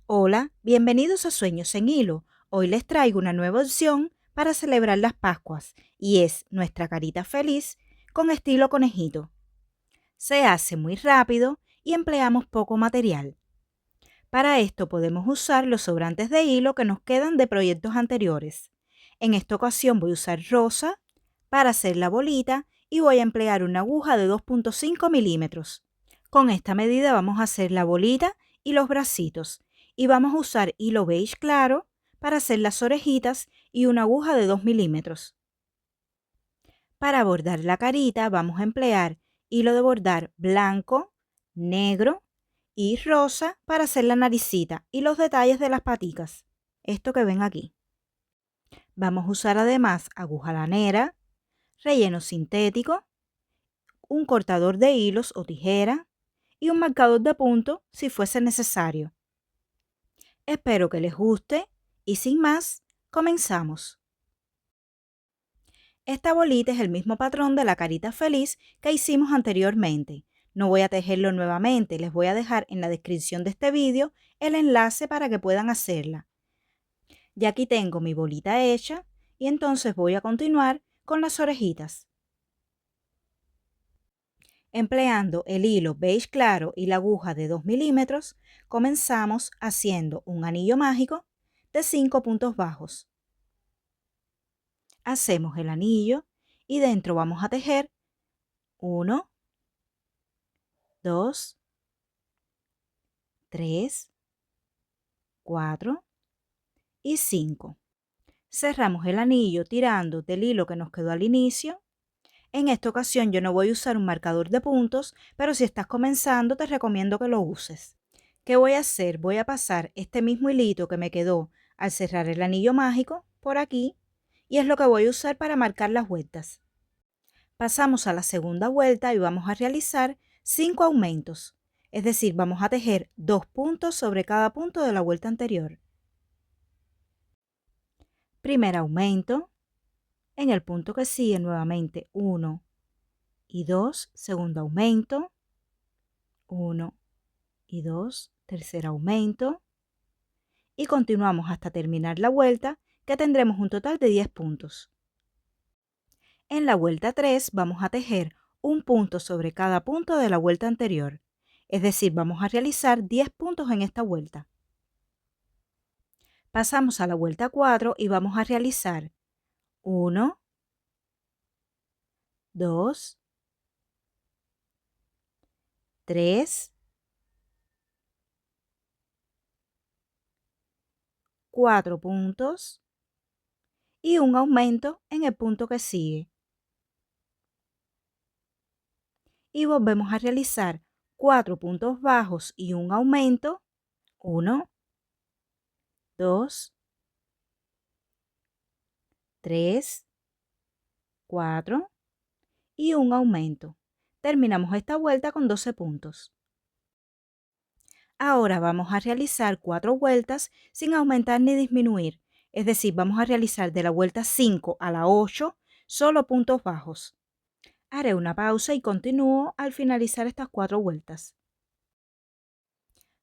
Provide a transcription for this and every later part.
Hola, bienvenidos a Sueños en Hilo. Hoy les traigo una nueva opción para celebrar las Pascuas y es nuestra carita feliz con estilo conejito. Se hace muy rápido y empleamos poco material. Para esto podemos usar los sobrantes de hilo que nos quedan de proyectos anteriores. En esta ocasión voy a usar rosa para hacer la bolita y voy a emplear una aguja de 2.5 milímetros. Con esta medida vamos a hacer la bolita y los bracitos y vamos a usar hilo beige claro para hacer las orejitas y una aguja de 2 milímetros. Para bordar la carita vamos a emplear hilo de bordar blanco, negro y rosa para hacer la naricita y los detalles de las paticas. Esto que ven aquí. Vamos a usar además aguja lanera, relleno sintético, un cortador de hilos o tijera y un marcador de punto si fuese necesario. Espero que les guste y sin más, comenzamos. Esta bolita es el mismo patrón de la carita feliz que hicimos anteriormente. No voy a tejerlo nuevamente, les voy a dejar en la descripción de este vídeo el enlace para que puedan hacerla. Ya aquí tengo mi bolita hecha y entonces voy a continuar con las orejitas. Empleando el hilo beige claro y la aguja de 2 milímetros, comenzamos haciendo un anillo mágico de 5 puntos bajos. Hacemos el anillo y dentro vamos a tejer 1, 2, 3, 4 y 5. Cerramos el anillo tirando del hilo que nos quedó al inicio. En esta ocasión yo no voy a usar un marcador de puntos, pero si estás comenzando te recomiendo que lo uses. ¿Qué voy a hacer? Voy a pasar este mismo hilito que me quedó al cerrar el anillo mágico por aquí y es lo que voy a usar para marcar las vueltas. Pasamos a la segunda vuelta y vamos a realizar 5 aumentos, es decir, vamos a tejer 2 puntos sobre cada punto de la vuelta anterior. Primer aumento, en el punto que sigue nuevamente 1 y 2, segundo aumento, 1 y 2, tercer aumento y continuamos hasta terminar la vuelta que tendremos un total de 10 puntos. En la vuelta 3 vamos a tejer un punto sobre cada punto de la vuelta anterior, es decir, vamos a realizar 10 puntos en esta vuelta. Pasamos a la vuelta 4 y vamos a realizar 1, 2, 3, 4 puntos y un aumento en el punto que sigue. Y volvemos a realizar 4 puntos bajos y un aumento, 1, 2, 3, 4 y un aumento. Terminamos esta vuelta con 12 puntos. Ahora vamos a realizar 4 vueltas sin aumentar ni disminuir, es decir, vamos a realizar de la vuelta 5 a la 8 solo puntos bajos. Haré una pausa y continúo al finalizar estas 4 vueltas.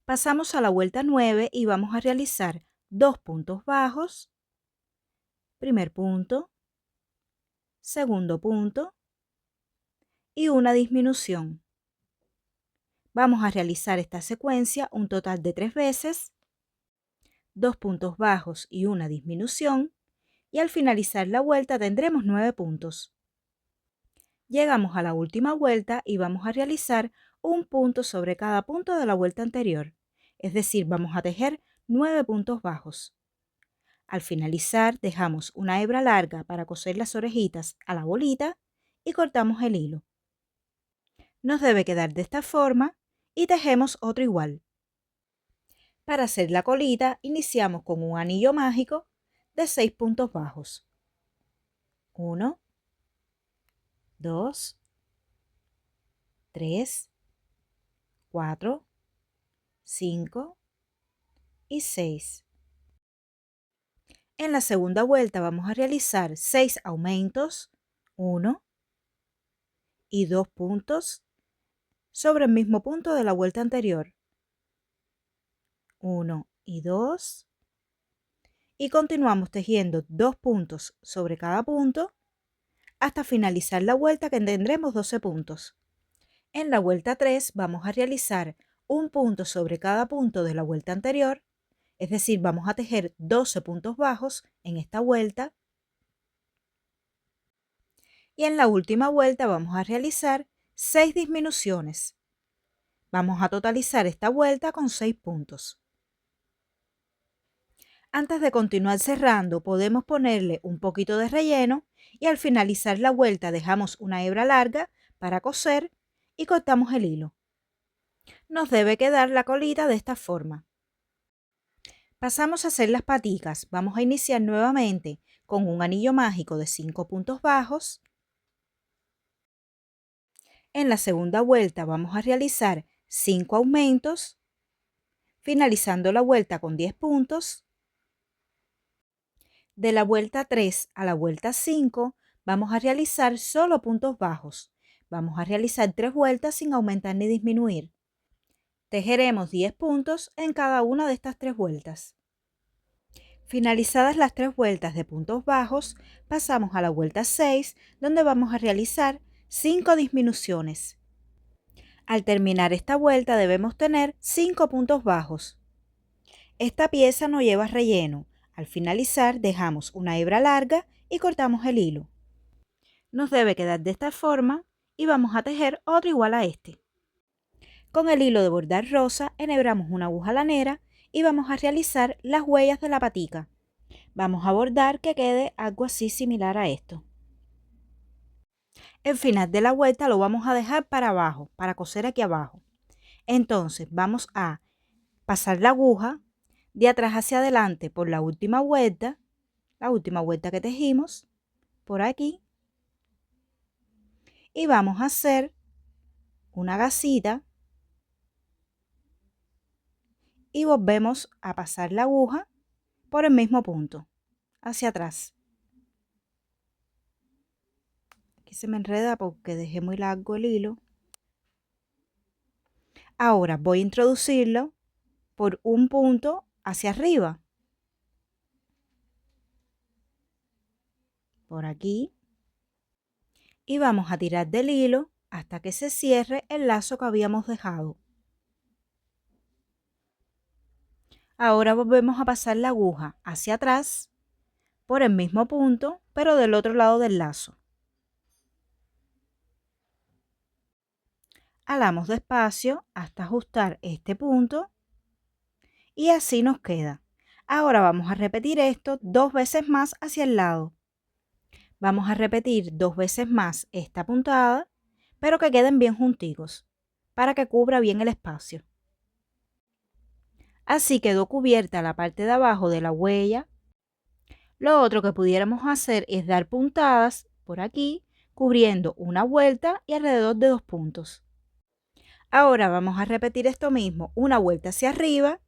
Pasamos a la vuelta 9 y vamos a realizar 2 puntos bajos, primer punto, segundo punto y una disminución. Vamos a realizar esta secuencia un total de 3 veces, 2 puntos bajos y una disminución, y al finalizar la vuelta tendremos 9 puntos. Llegamos a la última vuelta y vamos a realizar un punto sobre cada punto de la vuelta anterior, es decir, vamos a tejer 9 puntos bajos. Al finalizar dejamos una hebra larga para coser las orejitas a la bolita y cortamos el hilo. Nos debe quedar de esta forma y tejemos otro igual. Para hacer la colita iniciamos con un anillo mágico de 6 puntos bajos. 1, 2, 3, 4, 5 y 6. En la segunda vuelta vamos a realizar 6 aumentos, 1 y 2 puntos sobre el mismo punto de la vuelta anterior. 1 y 2. Y continuamos tejiendo 2 puntos sobre cada punto hasta finalizar la vuelta, que tendremos 12 puntos. En la vuelta 3 vamos a realizar un punto sobre cada punto de la vuelta anterior, es decir, vamos a tejer 12 puntos bajos en esta vuelta. Y en la última vuelta vamos a realizar 6 disminuciones. Vamos a totalizar esta vuelta con 6 puntos. Antes de continuar cerrando, podemos ponerle un poquito de relleno y al finalizar la vuelta dejamos una hebra larga para coser y cortamos el hilo. Nos debe quedar la colita de esta forma. Pasamos a hacer las paticas. Vamos a iniciar nuevamente con un anillo mágico de 5 puntos bajos. En la segunda vuelta vamos a realizar 5 aumentos, finalizando la vuelta con 10 puntos. De la vuelta 3 a la vuelta 5 vamos a realizar solo puntos bajos. Vamos a realizar 3 vueltas sin aumentar ni disminuir. Tejeremos 10 puntos en cada una de estas 3 vueltas. Finalizadas las 3 vueltas de puntos bajos, pasamos a la vuelta 6, donde vamos a realizar 5 disminuciones. Al terminar esta vuelta debemos tener 5 puntos bajos. Esta pieza no lleva relleno. Al finalizar dejamos una hebra larga y cortamos el hilo. Nos debe quedar de esta forma y vamos a tejer otro igual a este. Con el hilo de bordar rosa enhebramos una aguja lanera y vamos a realizar las huellas de la patica. Vamos a bordar que quede algo así similar a esto. El final de la vuelta lo vamos a dejar para abajo, para coser aquí abajo. Entonces vamos a pasar la aguja de atrás hacia adelante por la última vuelta que tejimos, por aquí. Y vamos a hacer una gasita y volvemos a pasar la aguja por el mismo punto, hacia atrás. Aquí se me enreda porque dejé muy largo el hilo. Ahora voy a introducirlo por un punto hacia arriba. Por aquí. Y vamos a tirar del hilo hasta que se cierre el lazo que habíamos dejado. Ahora volvemos a pasar la aguja hacia atrás por el mismo punto, pero del otro lado del lazo. Alamos despacio hasta ajustar este punto y así nos queda. Ahora vamos a repetir esto 2 veces más hacia el lado. Vamos a repetir 2 veces más esta puntada, pero que queden bien junticos, para que cubra bien el espacio. Así quedó cubierta la parte de abajo de la huella. Lo otro que pudiéramos hacer es dar puntadas por aquí, cubriendo una vuelta y alrededor de 2 puntos. Ahora vamos a repetir esto mismo, una vuelta hacia arriba.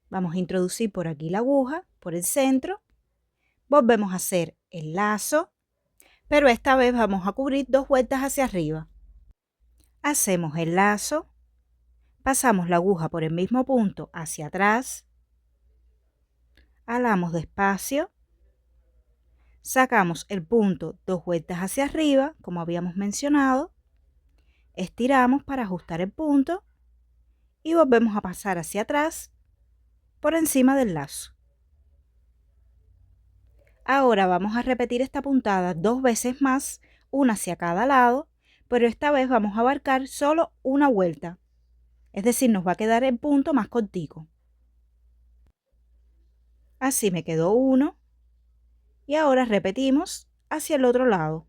Vamos a introducir por aquí la aguja, por el centro. Volvemos a hacer el lazo, pero esta vez vamos a cubrir 2 vueltas hacia arriba. Hacemos el lazo, pasamos la aguja por el mismo punto hacia atrás, alamos despacio, sacamos el punto 2 vueltas hacia arriba, como habíamos mencionado, estiramos para ajustar el punto y volvemos a pasar hacia atrás por encima del lazo. Ahora vamos a repetir esta puntada 2 veces más, una hacia cada lado, pero esta vez vamos a abarcar solo una vuelta, es decir, nos va a quedar el punto más cortico. Así me quedó uno y ahora repetimos hacia el otro lado.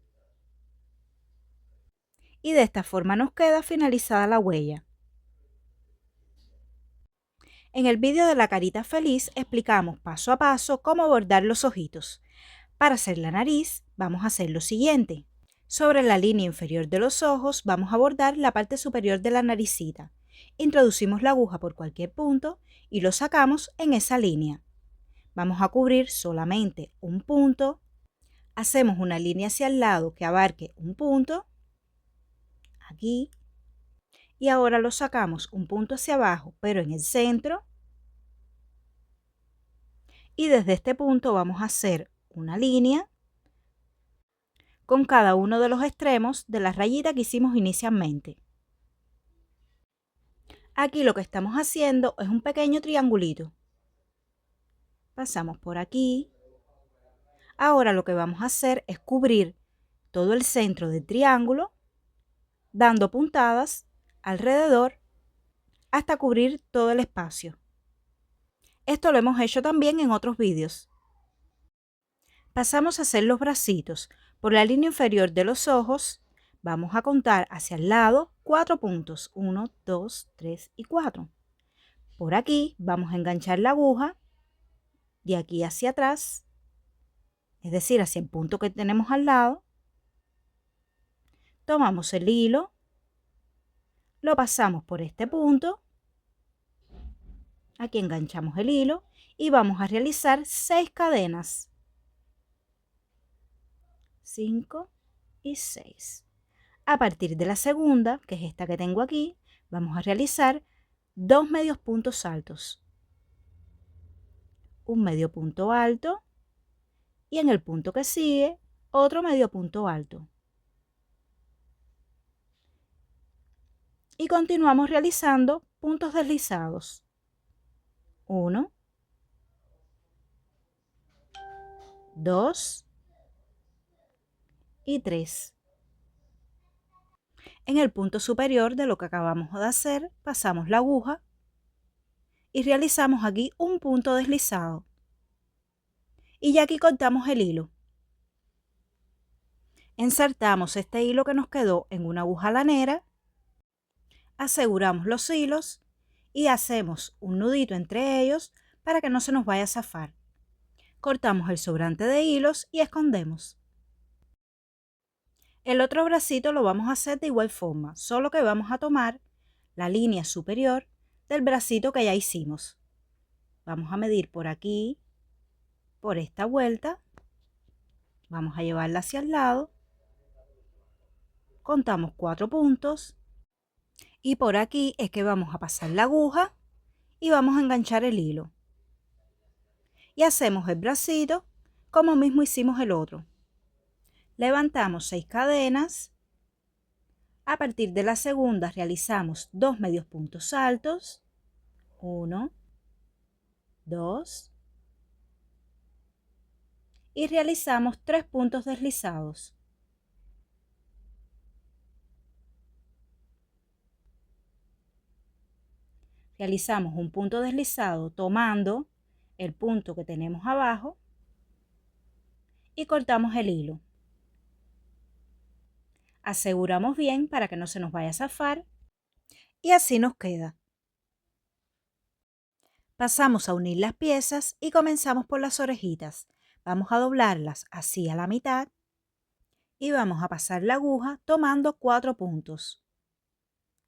Y de esta forma nos queda finalizada la huella. En el vídeo de la carita feliz explicamos paso a paso cómo bordar los ojitos. Para hacer la nariz vamos a hacer lo siguiente. Sobre la línea inferior de los ojos vamos a bordar la parte superior de la naricita. Introducimos la aguja por cualquier punto y lo sacamos en esa línea. Vamos a cubrir solamente un punto. Hacemos una línea hacia el lado que abarque un punto. Aquí. Y ahora lo sacamos un punto hacia abajo, pero en el centro. Y desde este punto vamos a hacer una línea con cada uno de los extremos de la rayita que hicimos inicialmente. Aquí lo que estamos haciendo es un pequeño triangulito. Pasamos por aquí. Ahora lo que vamos a hacer es cubrir todo el centro del triángulo, dando puntadas alrededor hasta cubrir todo el espacio. Esto lo hemos hecho también en otros vídeos. Pasamos a hacer los bracitos. Por la línea inferior de los ojos, vamos a contar hacia el lado 4 puntos. 1, 2, 3 y 4. Por aquí vamos a enganchar la aguja de aquí hacia atrás, es decir, hacia el punto que tenemos al lado. Tomamos el hilo, lo pasamos por este punto, aquí enganchamos el hilo y vamos a realizar 6 cadenas. 5 y 6. A partir de la segunda, que es esta que tengo aquí, vamos a realizar 2 medios puntos altos. Un medio punto alto y en el punto que sigue, otro medio punto alto. Y continuamos realizando puntos deslizados. 1, 2 y 3. En el punto superior de lo que acabamos de hacer, pasamos la aguja y realizamos aquí un punto deslizado. Y ya aquí cortamos el hilo. Insertamos este hilo que nos quedó en una aguja lanera, aseguramos los hilos y hacemos un nudito entre ellos para que no se nos vaya a zafar. Cortamos el sobrante de hilos y escondemos. El otro bracito lo vamos a hacer de igual forma, solo que vamos a tomar la línea superior del bracito que ya hicimos. Vamos a medir por aquí, por esta vuelta, vamos a llevarla hacia el lado, contamos 4 puntos y por aquí es que vamos a pasar la aguja y vamos a enganchar el hilo. Y hacemos el bracito como mismo hicimos el otro. Levantamos 6 cadenas. A partir de la segunda realizamos 2 medios puntos altos. 1, 2. Y realizamos 3 puntos deslizados. Realizamos un punto deslizado tomando el punto que tenemos abajo y cortamos el hilo. Aseguramos bien para que no se nos vaya a zafar y así nos queda. Pasamos a unir las piezas y comenzamos por las orejitas. Vamos a doblarlas así a la mitad y vamos a pasar la aguja tomando 4 puntos.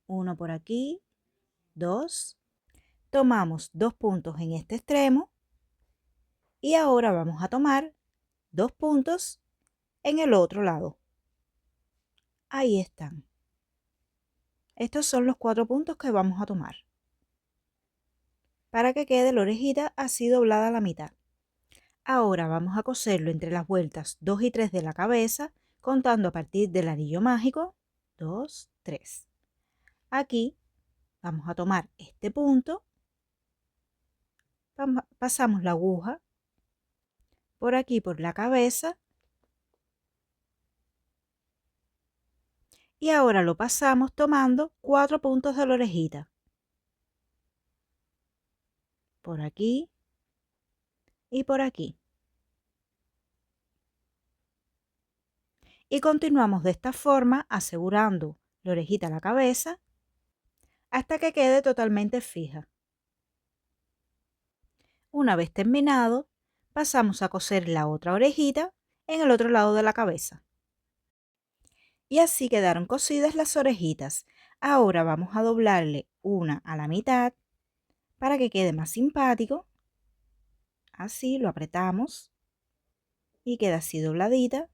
Uno por aquí, 2. Tomamos 2 puntos en este extremo y ahora vamos a tomar 2 puntos en el otro lado. Ahí están. Estos son los 4 puntos que vamos a tomar para que quede la orejita así doblada a la mitad. Ahora vamos a coserlo entre las vueltas 2 y 3 de la cabeza, contando a partir del anillo mágico. 2, 3. Aquí vamos a tomar este punto, pasamos la aguja por aquí por la cabeza y ahora lo pasamos tomando 4 puntos de la orejita. Por aquí y por aquí. Y continuamos de esta forma asegurando la orejita a la cabeza hasta que quede totalmente fija. Una vez terminado, pasamos a coser la otra orejita en el otro lado de la cabeza. Y así quedaron cosidas las orejitas. Ahora vamos a doblarle una a la mitad para que quede más simpático. Así lo apretamos y queda así dobladita.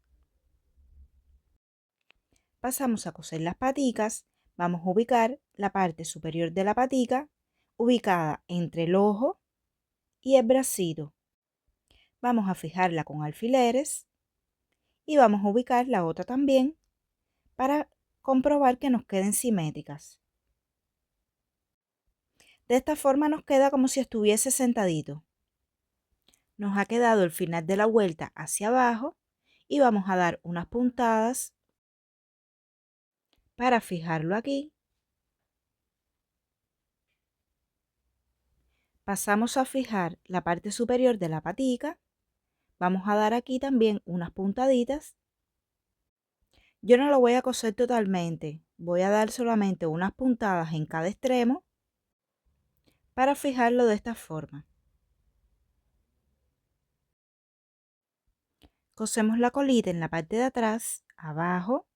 Pasamos a coser las paticas. Vamos a ubicar la parte superior de la patica ubicada entre el ojo y el bracito. Vamos a fijarla con alfileres y vamos a ubicar la otra también para comprobar que nos queden simétricas. De esta forma nos queda como si estuviese sentadito. Nos ha quedado el final de la vuelta hacia abajo y vamos a dar unas puntadas para fijarlo aquí. Pasamos a fijar la parte superior de la patica. Vamos a dar aquí también unas puntaditas. Yo no lo voy a coser totalmente, voy a dar solamente unas puntadas en cada extremo para fijarlo de esta forma. Cosemos la colita en la parte de atrás, abajo,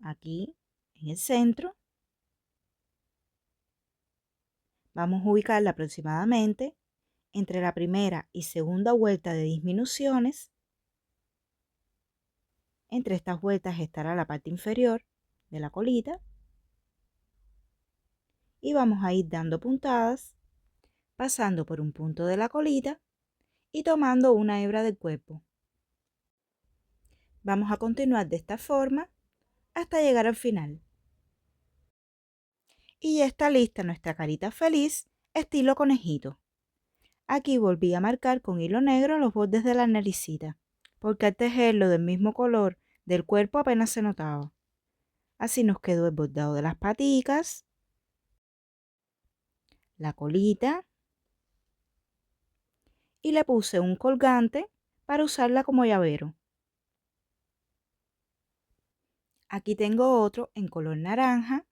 aquí en el centro. Vamos a ubicarla aproximadamente entre la primera y segunda vuelta de disminuciones. Entre estas vueltas estará la parte inferior de la colita. Y vamos a ir dando puntadas, pasando por un punto de la colita y tomando una hebra del cuerpo. Vamos a continuar de esta forma hasta llegar al final. Y ya está lista nuestra carita feliz, estilo conejito. Aquí volví a marcar con hilo negro los bordes de la naricita, porque al tejerlo del mismo color del cuerpo apenas se notaba. Así nos quedó el bordado de las paticas, la colita, y le puse un colgante para usarla como llavero. Aquí tengo otro en color naranja.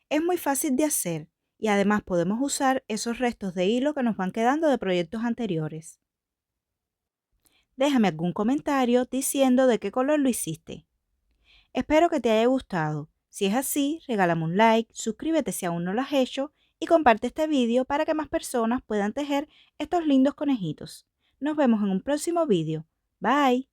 Es muy fácil de hacer y además podemos usar esos restos de hilo que nos van quedando de proyectos anteriores. Déjame algún comentario diciendo de qué color lo hiciste. Espero que te haya gustado. Si es así, regálame un like, suscríbete si aún no lo has hecho y comparte este vídeo para que más personas puedan tejer estos lindos conejitos. Nos vemos en un próximo vídeo. Bye.